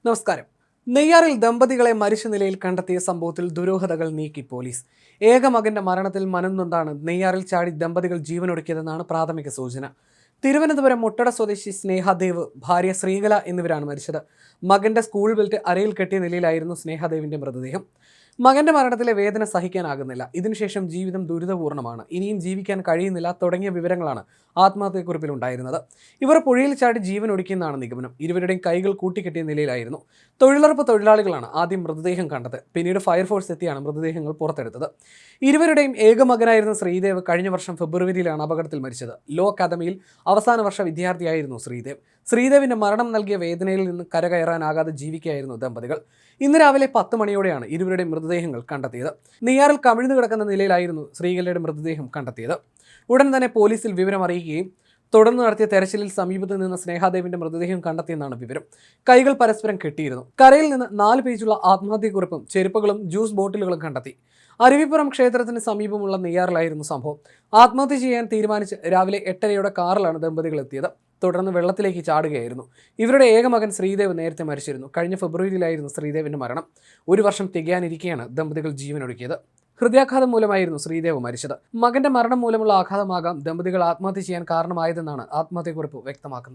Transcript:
നമസ്കാരം. നെയ്യാറിൽ ദമ്പതികളെ മരിച്ച നിലയിൽ കണ്ടെത്തിയ സംഭവത്തിൽ ദുരൂഹതകൾ നീക്കി പോലീസ്. ഏക മകന്റെ മരണത്തിൽ മനംനൊന്താണ് നെയ്യാറിൽ ചാടി ദമ്പതികൾ ജീവനൊടുക്കിയതെന്നാണ് പ്രാഥമിക സൂചന. തിരുവനന്തപുരം മുട്ടട സ്വദേശി സ്നേഹദേവ്, ഭാര്യ ശ്രീകല എന്നിവരാണ് മരിച്ചത്. മകന്റെ സ്കൂൾ ബെൽറ്റ് അരയിൽ കെട്ടിയ നിലയിലായിരുന്നു സ്നേഹദേവിന്റെ മൃതദേഹം. മകന്റെ മരണത്തിലെ വേദന സഹിക്കാനാകുന്നില്ല, ഇതിനുശേഷം ജീവിതം ദുരിതപൂർണ്ണമാണ്, ഇനിയും ജീവിക്കാൻ കഴിയുന്നില്ല തുടങ്ങിയ വിവരങ്ങളാണ് ആത്മഹത്യക്കുറിപ്പിലുണ്ടായിരുന്നത്. ഇവർ പുഴയിൽ ചാടി ജീവൻ ഒടുക്കിയെന്നാണ് നിഗമനം. ഇരുവരുടെയും കൈകൾ കൂട്ടിക്കെട്ടിയ നിലയിലായിരുന്നു. തൊഴിലുറപ്പ് തൊഴിലാളികളാണ് ആദ്യം മൃതദേഹം കണ്ടത്. പിന്നീട് ഫയർഫോഴ്സ് എത്തിയാണ് മൃതദേഹങ്ങൾ പുറത്തെടുത്തത്. ഇരുവരുടെയും ഏക മകനായിരുന്ന ശ്രീദേവ് കഴിഞ്ഞ വർഷം ഫെബ്രുവരിയിലാണ് അപകടത്തിൽ മരിച്ചത്. ലോ അക്കാദമിയിൽ അവസാന വർഷ വിദ്യാർത്ഥിയായിരുന്നു ശ്രീദേവ്. ശ്രീദേവിന്റെ മരണം നൽകിയ വേദനയിൽ നിന്ന് കരകയറാനാകാതെ ജീവിക്കുകയായിരുന്നു ദമ്പതികൾ. ഇന്ന് രാവിലെ 10 മണിയോടെയാണ് ഇരുവരുടെയും മൃതദേഹങ്ങൾ കണ്ടെത്തിയത്. നെയ്യാറിൽ കമിഴ്ന്നു കിടക്കുന്ന നിലയിലായിരുന്നു ശ്രീകലയുടെ മൃതദേഹം കണ്ടെത്തിയത്. ഉടൻ തന്നെ പോലീസിൽ വിവരം അറിയിക്കുകയും തുടർന്ന് നടത്തിയ തെരച്ചിലിൽ സമീപത്ത് നിന്ന് സ്നേഹാദേവിന്റെ മൃതദേഹം കണ്ടെത്തിയെന്നാണ് വിവരം. കൈകൾ പരസ്പരം കെട്ടിയിരുന്നു. കരയിൽ നിന്ന് 4 പേജുള്ള ആത്മഹത്യക്കുറിപ്പും ചെരുപ്പുകളും ജ്യൂസ് ബോട്ടിലുകളും കണ്ടെത്തി. അരുവിപ്പുറം ക്ഷേത്രത്തിന് സമീപമുള്ള നെയ്യാറിലായിരുന്നു സംഭവം. ആത്മഹത്യ ചെയ്യാൻ തീരുമാനിച്ച് രാവിലെ 8:30 കാറിലാണ് ദമ്പതികൾ എത്തിയത്. തുടർന്ന് വെള്ളത്തിലേക്ക് ചാടുകയായിരുന്നു. ഇവരുടെ ഏക മകൻ ശ്രീദേവ് നേരത്തെ മരിച്ചിരുന്നു. കഴിഞ്ഞ ഫെബ്രുവരിയിലായിരുന്നു ശ്രീദേവിന്റെ മരണം. 1 വർഷം തികയാനിരിക്കെയാണ് ദമ്പതികൾ ജീവനൊടുക്കിയത്. ഹൃദയാഘാതം മൂലമായിരുന്നു ശ്രീദേവ് മരിച്ചത്. മകന്റെ മരണം മൂലമുള്ള ആഘാതമാകാം ദമ്പതികൾ ആത്മഹത്യ ചെയ്യാൻ കാരണമായതെന്നാണ് ആത്മഹത്യക്കുറിപ്പ് വ്യക്തമാക്കുന്നത്.